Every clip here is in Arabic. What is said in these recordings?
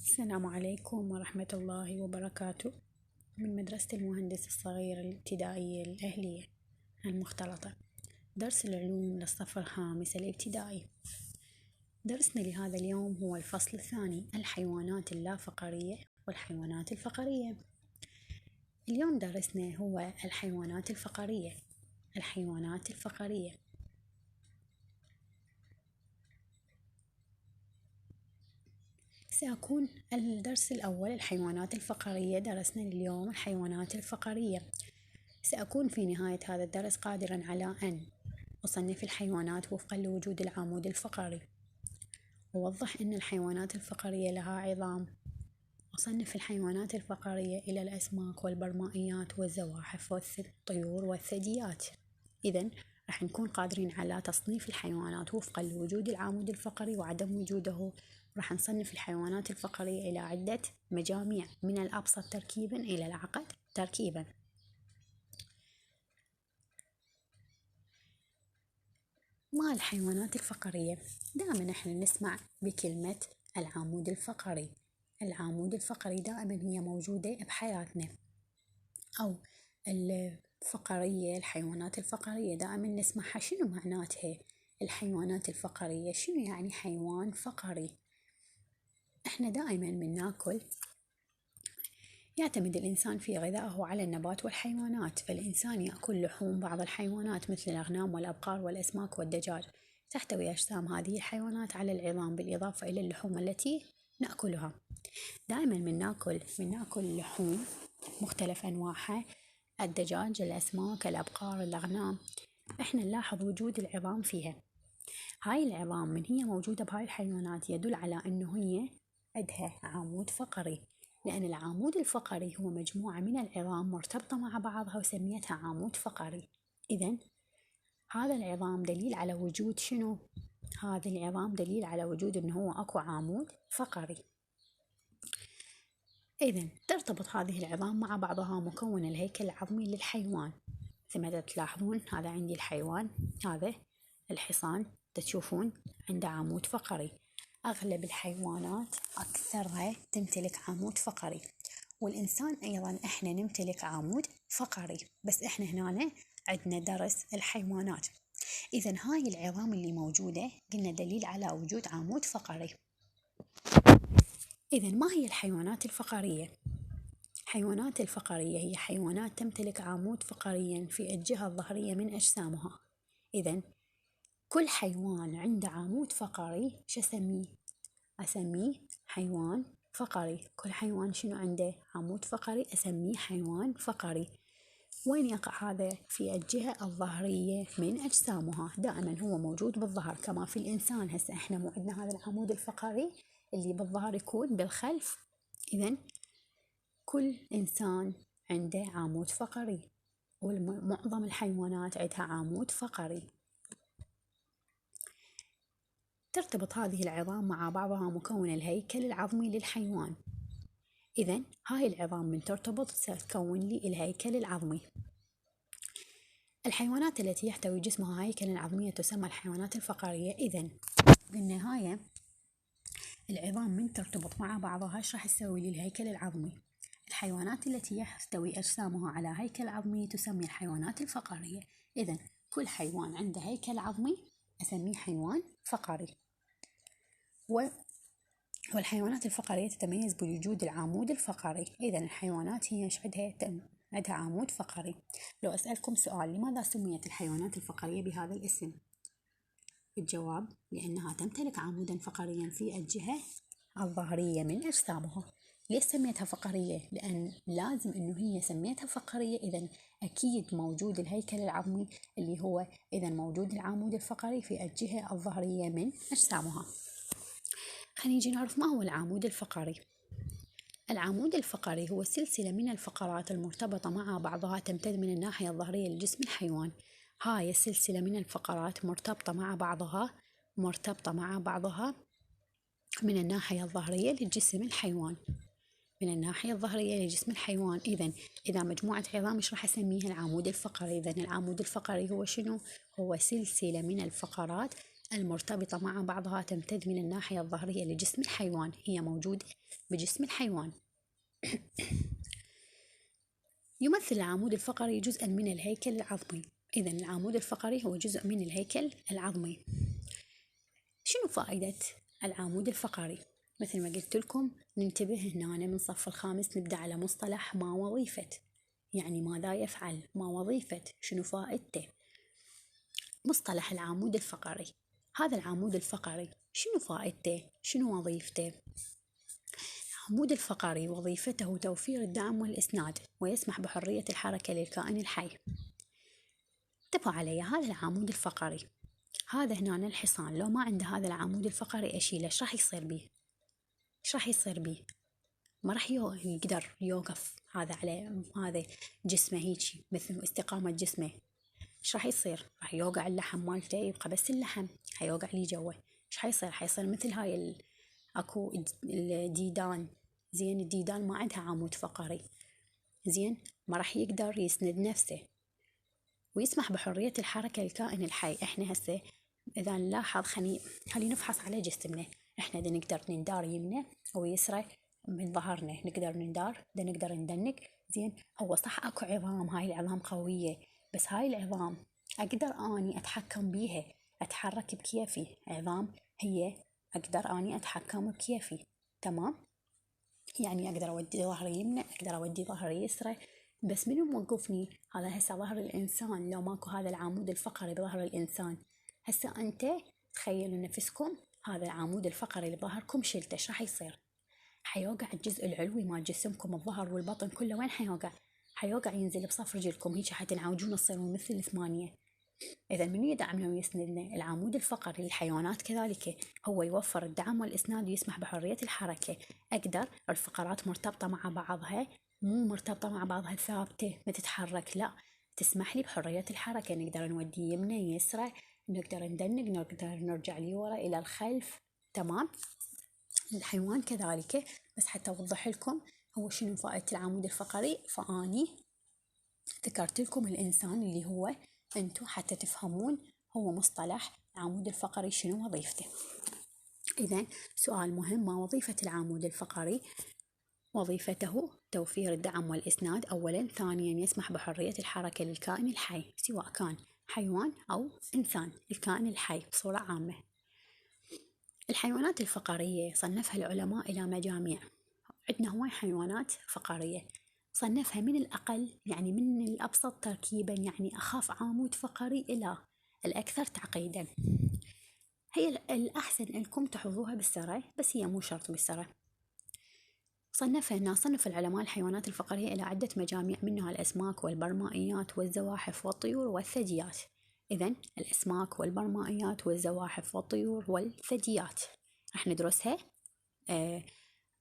السلام عليكم ورحمة الله وبركاته. من مدرسة المهندس الصغير الابتدائية الأهلية المختلطة، درس العلوم للصف الخامس الابتدائي. درسنا لهذا اليوم هو الفصل الثاني، الحيوانات اللافقرية والحيوانات الفقرية. اليوم درسنا هو الحيوانات الفقرية. الحيوانات الفقرية سيكون الدرس الأول الحيوانات الفقرية. درسنا اليوم الحيوانات الفقرية. سأكون في نهاية هذا الدرس قادراً على أن أصنف الحيوانات وفقاً لوجود العمود الفقري، أوضح أن الحيوانات الفقرية لها عظام، أصنف الحيوانات الفقرية إلى الأسماك والبرمائيات والزواحف والطيور والثدييات. إذن راح نكون قادرين على تصنيف الحيوانات وفقاً لوجود العمود الفقري وعدم وجوده. راح نصنف الحيوانات الفقرية إلى عدة مجاميع، من الأبسط تركيباً إلى الأعقد تركيباً. ما الحيوانات الفقرية؟ دائما احنا نسمع بكلمة العمود الفقري. العمود الفقري دائما هي موجودة بحياتنا، أو الفقرية، الحيوانات الفقرية دائما نسمعها. شنو معناتها الحيوانات الفقرية؟ شنو يعني حيوان فقري؟ احنا دائما من ناكل، يعتمد الإنسان في غذائه على النبات والحيوانات، فالإنسان يأكل لحوم بعض الحيوانات مثل الأغنام والأبقار والأسماك والدجاج. تحتوي أجسام هذه الحيوانات على العظام بالإضافة إلى اللحوم التي نأكلها. دائما من ناكل لحوم مختلف أنواعها، الدجاج، الأسماك، الأبقار، الأغنام. إحنا نلاحظ وجود العظام فيها. هاي العظام من هي موجودة بهاي الحيوانات يدل على أنه هي عندها عمود فقري، لأن العمود الفقري هو مجموعة من العظام مرتبطة مع بعضها وسميتها عمود فقري. إذن هذا العظام دليل على وجود شنو؟ هذا العظام دليل على وجود أنه هو أكو عمود فقري. إذن ترتبط هذه العظام مع بعضها مكون الهيكل العظمي للحيوان. مثل ما تلاحظون هذا عندي الحيوان، هذا الحصان تشوفون عنده عمود فقري. أغلب الحيوانات أكثرها تمتلك عمود فقري، والإنسان أيضا إحنا نمتلك عمود فقري، بس إحنا هنا عندنا درس الحيوانات. إذن هاي العظام اللي موجودة قلنا دليل على وجود عمود فقري. إذن ما هي الحيوانات الفقرية؟ الحيوانات الفقرية هي حيوانات تمتلك عمود فقري في الجهة الظهرية من أجسامها. إذن كل حيوان عنده عمود فقري شو أسميه حيوان فقري. كل حيوان شنو عنده عمود فقري أسميه حيوان فقري. وين يقع هذا؟ في الجهة الظهرية من أجسامها. دائما هو موجود بالظهر كما في الإنسان. هسه احنا مو عندنا هذا العمود الفقري اللي بالظهر يكون بالخلف. إذن كل إنسان عنده عمود فقري، ومعظم الحيوانات عندها عمود فقري. ترتبط هذه العظام مع بعضها مكون الهيكل العظمي للحيوان. إذن هاي العظام من ترتبط ستكون لي الهيكل العظمي. الحيوانات التي يحتوي جسمها هيكلا عظميا تسمى الحيوانات الفقرية. إذن بالنهاية العظام من ترتبط مع بعضها ايش راح تسوي لي الهيكل العظمي. الحيوانات التي يحتوي أجسامها على هيكل عظمي تسمى الحيوانات الفقرية. إذن كل حيوان عنده هيكل عظمي أسميه حيوان فقري. والحيوانات الفقرية تتميز بوجود العمود الفقري. إذن الحيوانات هي عندها عمود فقري. لو أسألكم سؤال، لماذا سميت الحيوانات الفقرية بهذا الاسم؟ الجواب لأنها تمتلك عمودا فقريا في الجهة الظهرية من أجسامها. ليش سميتها فقرية؟ لأن لازم إنه هي سميتها فقرية، إذن أكيد موجود الهيكل العظمي اللي هو إذن موجود العمود الفقري في الجهة الظهرية من أجسامها. خلينا نجي نعرف ما هو العمود الفقري. العمود الفقري هو سلسلة من الفقرات المرتبطة مع بعضها تمتد من الناحية الظهرية لجسم الحيوان. هاي السلسلة من الفقرات مرتبطة مع بعضها من الناحية الظهرية لجسم الحيوان. من الناحية الظهرية لجسم الحيوان. إذا مجموعة عظام إيش راح أسميها؟ العمود الفقري. إذن العمود الفقري هو شنو؟ هو سلسلة من الفقرات المرتبطة مع بعضها تمتد من الناحية الظهرية لجسم الحيوان، هي موجودة بجسم الحيوان. يمثل العمود الفقري جزءا من الهيكل العظمي. إذن العمود الفقري هو جزء من الهيكل العظمي. شنو فائدة العمود الفقري؟ مثل ما قلت لكم ننتبه هنا من الصف الخامس نبدأ على مصطلح ما وظيفة، يعني ماذا يفعل، ما وظيفة، شنو فائدته. مصطلح العمود الفقري، هذا العمود الفقري شنو فائدته، شنو وظيفته؟ العمود الفقري وظيفته توفير الدعم والإسناد ويسمح بحرية الحركة للكائن الحي. انتبهوا علي، هذا العمود الفقري، هذا هنا الحصان لو ما عنده هذا العمود الفقري أشيله إيش راح يصير بيه؟ إيش راح يصير بيه؟ ما راح يقدر يوقف هذا على هذا جسمه هيجي مثل استقامة جسمه. إيش راح يصير؟ راح يوقع اللحم مالته، يبقى بس اللحم حيوقع لي جوه. إيش حيصير؟ حيصير مثل هاي أكو الديدان، زين الديدان ما عندها عمود فقري، زين ما راح يقدر يسند نفسه ويسمح بحرية الحركة للكائن الحي. إحنا هسه إذا نلاحظ خلينا نفحص على جسمنا، إحنا دا نقدر نندار يمنى أو يسرى من ظهرنا، نقدر نندار، دا نقدر ندنق، زين هو صح أكو عظام، هاي العظام قوية، بس هاي العظام أقدر أني أتحكم بيها، أتحرك بكيفي، عظام هي أقدر أني أتحكم بكيفي، تمام؟ يعني أقدر أودي ظهري يمنى، أقدر أودي ظهري يسرى، بس منو موقفني؟ هذا هسه ظهر الإنسان، لو ماكو هذا العمود الفقري بظهر الإنسان، هسه أنت تخيلوا نفسكم هذا العمود الفقري اللي بظهركم شلته، ايش راح يصير؟ حيوقع الجزء العلوي مال جسمكم، الظهر والبطن كله، وين حيوقع؟ حيوقع ينزل بصف رجلكم، هيك حتنعوجون تصيرون مثل الثمانية. إذا من يدعمنا ويسندنا؟ العمود الفقري. للحيوانات كذلك هو يوفر الدعم والإسناد ويسمح بحرية الحركة. أقدر الفقرات مرتبطة مع بعضها، مو مرتبطة مع بعضها ثابتة ما تتحرك، لا، تسمح لي بحرية الحركة، نقدر نودي يمنى يسرى، نقدر ندنق، نقدر نرجع لورا إلى الخلف، تمام؟ الحيوان كذلك، بس حتى أوضح لكم هو شنو فائدة العمود الفقري، فأني ذكرت لكم الإنسان اللي هو أنتو حتى تفهمون هو مصطلح العمود الفقري شنو وظيفته. إذن سؤال مهم، ما وظيفة العمود الفقري؟ وظيفته توفير الدعم والإسناد أولا، ثانيا يسمح بحرية الحركة للكائن الحي سواء كان حيوان أو إنسان، الكائن الحي بصورة عامة. الحيوانات الفقرية صنفها العلماء إلى مجاميع، عندنا هواي حيوانات فقرية، صنفها من الأقل يعني من الأبسط تركيبا، يعني أخف عمود فقري إلى الأكثر تعقيدا. هي الأحسن أنكم تحفظوها بالسرة، بس هي مو شرط بالسرة. صنف العلماء الحيوانات الفقرية إلى عدة مجاميع، منها الأسماك والبرمائيات والزواحف والطيور والثدييات. إذن الأسماك والبرمائيات والزواحف والطيور والثدييات راح ندرسها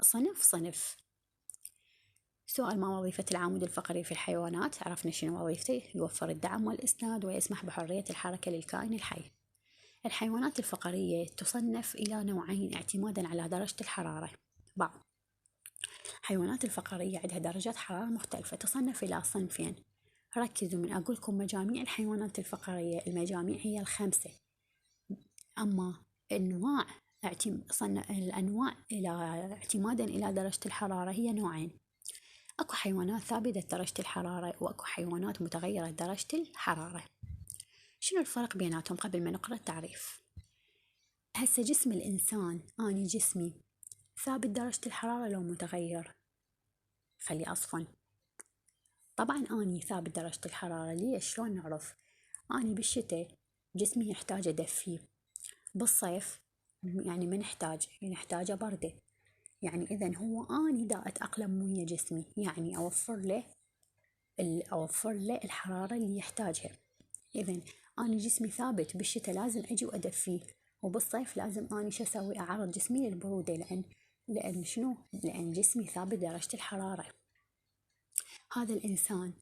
صنف صنف. سؤال، ما وظيفة العمود الفقري في الحيوانات؟ عرفنا شنو وظيفته، يوفر الدعم والإسناد ويسمح بحرية الحركة للكائن الحي. الحيوانات الفقرية تصنف إلى نوعين اعتمادا على درجة الحرارة. بعض الحيوانات الفقرية عندها درجات حرارة مختلفة، تصنف إلى صنفين. ركزوا من أقولكم مجاميع الحيوانات الفقرية، المجاميع هي الخمسة، أما الأنواع إلى اعتمادا إلى درجة الحرارة هي نوعين. أكو حيوانات ثابتة درجة الحرارة، وأكو حيوانات متغيرة درجة الحرارة. شنو الفرق بيناتهم قبل ما نقرأ التعريف؟ هسه جسم الإنسان، أنا جسمي ثابت درجة الحرارة لو متغير؟ خلي أصفن. طبعا أني ثابت درجة الحرارة، ليش؟ شلون نعرف؟ أني بالشتاء جسمي يحتاج أدفيه، بالصيف يعني ما نحتاجه بردة، يعني إذن هو أني دا أتأقلم ويا جسمي، يعني أوفر له الحرارة اللي يحتاجها. إذن أنا جسمي ثابت، بالشتاء لازم أجي وأدفيه، وبالصيف لازم أني شو أسوي؟ أعرض جسمي للبرودة، لأن شنو؟ لأن جسمي ثابت درجة الحرارة. هذا الإنسان،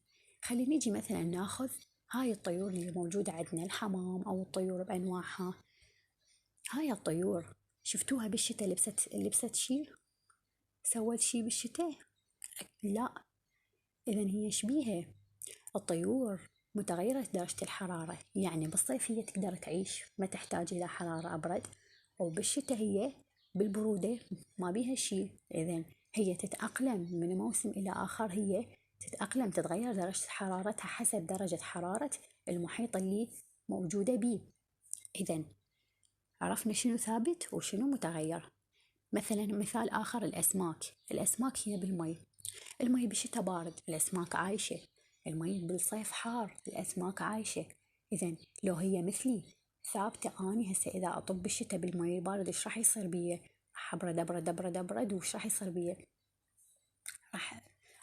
خلينا نيجي مثلا ناخذ هاي الطيور اللي موجودة عندنا، الحمام أو الطيور بأنواعها. هاي الطيور شفتوها بالشتاء لبست شي؟ سوت شي بالشتاء؟ لا. إذن هي شبيهة الطيور متغيرة درجة الحرارة، يعني بالصيف هي تقدر تعيش ما تحتاج إلى حرارة أبرد، وبالشتاء هي بالبرودة ما بيها شي. إذن هي تتأقلم من موسم إلى آخر، هي تتأقلم، تتغير درجة حرارتها حسب درجة حرارة المحيط اللي موجودة بيه. إذن عرفنا شنو ثابت وشنو متغير. مثلا مثال آخر، الأسماك هي بالمي، المي بالشتاء بارد، الأسماك عايشة. المي بالصيف حار، الأسماك عايشة. إذن لو هي مثلي ثابتة، أني هسه إذا أطب بالشتاء بالمي البارد إيش راح يصير بيه؟ راح أبرد أبرد أبرد أبرد، وإيش راح يصير بيه؟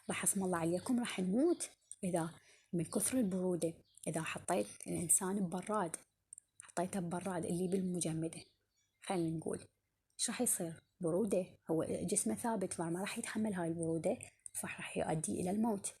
راح اسم الله عليكم راح نموت. إذا من كثر البرودة، إذا حطيت الإنسان ببراد، حطيته ببراد اللي بالمجمدة، خلينا نقول ايش راح يصير؟ برودة، هو جسمه ثابت فما راح يتحمل هاي البرودة، فراح يؤدي إلى الموت.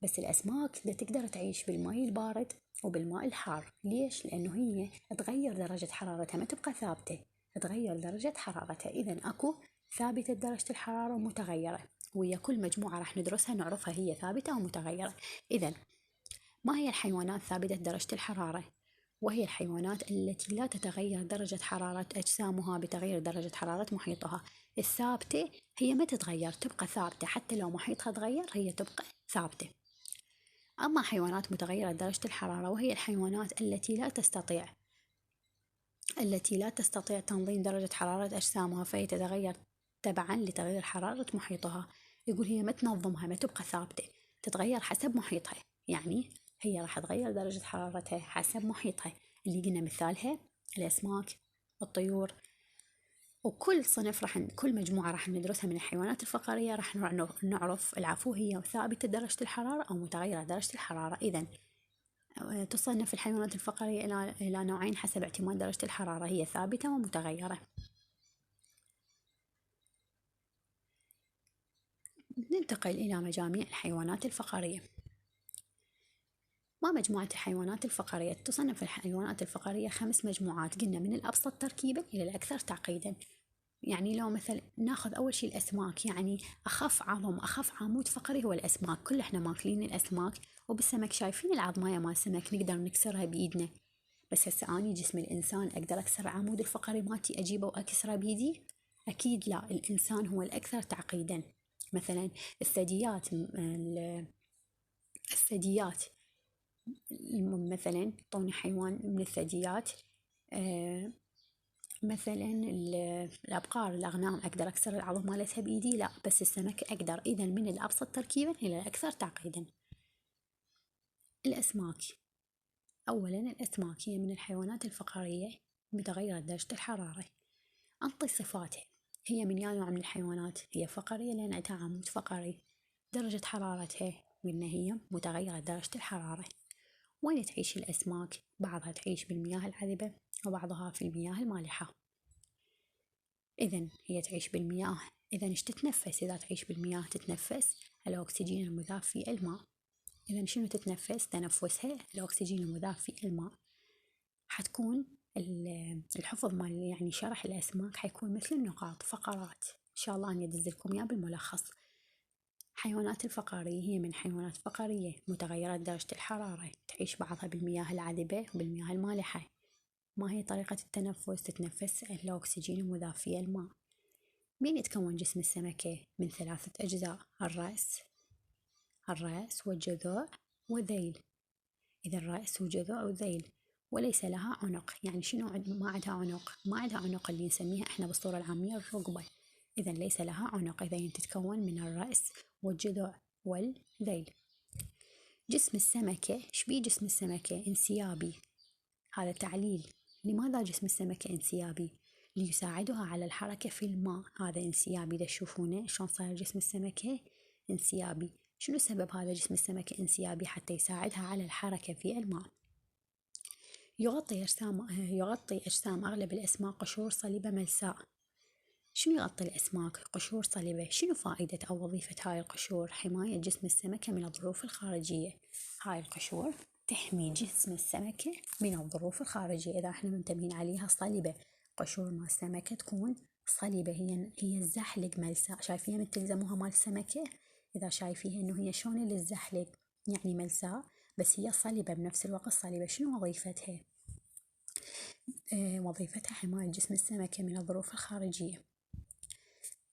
بس الأسماك دا تقدر تعيش بالماء البارد وبالماء الحار. ليش؟ لأنه هي تغير درجة حرارتها، ما تبقى ثابتة، تغير درجة حرارتها. إذن أكو ثابتة درجة الحرارة ومتغيرة، ويا كل مجموعة راح ندرسها نعرفها هي ثابتة أو متغيرة. إذن ما هي الحيوانات ثابتة درجة الحرارة؟ وهي الحيوانات التي لا تتغير درجة حرارة أجسامها بتغير درجة حرارة محيطها. الثابتة هي ما تتغير، تبقى ثابتة، حتى لو محيطها تغير هي تبقى ثابتة. أما حيوانات متغيرة درجة الحرارة، وهي الحيوانات التي لا تستطيع تنظيم درجة حرارة أجسامها، فهي تتغير تبعا لتغير حرارة محيطها. يقول هي ما تنظمها، ما تبقى ثابتة، تتغير حسب محيطها. يعني هي راح تغير درجة حرارتها حسب محيطها، اللي قلنا مثالها الأسماك، الطيور. وكل صنف كل مجموعة راح ندرسها من الحيوانات الفقارية راح نعرف العفو هي ثابتة درجة الحرارة أو متغيرة درجة الحرارة. إذن تصنف الحيوانات الفقارية إلى نوعين حسب اعتماد درجة الحرارة، هي ثابتة ومتغيرة. ننتقل إلى مجاميع الحيوانات الفقارية. ما مجموعة الحيوانات الفقارية؟ تصنف الحيوانات الفقارية 5 مجموعات، قلنا من الأبسط تركيبا إلى الأكثر تعقيدا. يعني لو مثل ناخذ أول شيء الأسماك، يعني أخف عظم، أخف عمود فقري هو الأسماك. كل إحنا ماكلين الأسماك، وبالسمك شايفين العظماية مال السمك نقدر نكسرها بإيدنا. بس هسه أني جسم الإنسان أقدر أكسر العمود الفقري مالتي أجيبه وأكسره بإيدي؟ أكيد لا، الإنسان هو الأكثر تعقيدا. مثلا الثدييات مثلا طوني حيوان من الثدييات، مثلا الأبقار، الأغنام أقدر أكسر العظم مالتها بإيدي؟ لا، بس السمك أقدر. إذا من الأبسط تركيبا إلى الأكثر تعقيدا. الأسماك، أولا الأسماك هي من الحيوانات الفقارية متغيرة درجة الحرارة. أنطي صفاتها، هي من نوع من الحيوانات هي فقرية لأن عندها عمود فقري. درجة حرارتها قلنا هي متغيرة درجة الحرارة. وين تعيش الأسماك؟ بعضها تعيش بالمياه العذبة وبعضها في المياه المالحة. إذن هي تعيش بالمياه. إذن إيش تتنفس؟ إذا تعيش بالمياه تتنفس الأكسجين المذاب في الماء. إذن شنو تتنفس؟ تنفسها الأكسجين المذاب في الماء. حتكون الحفظ مال يعني شرح الأسماك حيكون مثل النقاط، فقرات إن شاء الله أني أدزلكم إياه بالملخص. حيوانات الفقارية هي من حيوانات فقارية متغيرة درجة الحرارة، تعيش بعضها بالمياه العذبة وبالمياه المالحة. ما هي طريقة التنفس؟ تتنفس الأكسجين المذاب في الماء. من يتكون جسم السمكة؟ من 3 أجزاء، الرأس والجذوع والذيل. إذا الرأس والجذوع والذيل، وليس لها عنق. يعني شنو ما عندها عنق؟ ما عندها عنق اللي نسميها احنا بالصورة العامية الرقبة. إذا ليس لها عنق. إذا تتكون من الرأس والجذوع والذيل. جسم السمكة، شبيه جسم السمكة؟ انسيابي. هذا تعليل. لماذا جسم السمكة انسيابي؟ ليساعدها على الحركة في الماء. هذا انسيابي. إذا تشوفونه شلون صار جسم السمكة انسيابي. شنو سبب هذا جسم السمكة انسيابي؟ حتى يساعدها على الحركة في الماء. يغطي أجسام أغلب الأسماك قشور صلبة ملساء. شنو يغطي الأسماك؟ قشور صلبة. شنو فائدة أو وظيفة هاي القشور؟ حماية جسم السمكة من الظروف الخارجية. هاي القشور تحمي جسم السمكة من الظروف الخارجية. إذا احنا منتبهين عليها صلبة، قشور مال السمكة تكون صلبة، هي الزحلق ملساء. شايفين من تلزموها مال السمكة؟ إذا شايفيها إنه هي شلون الزحلق يعني ملساء، بس هي صلبة بنفس الوقت. صلبة شنو وظيفتها؟ وظيفتها حماية جسم السمكة من الظروف الخارجية.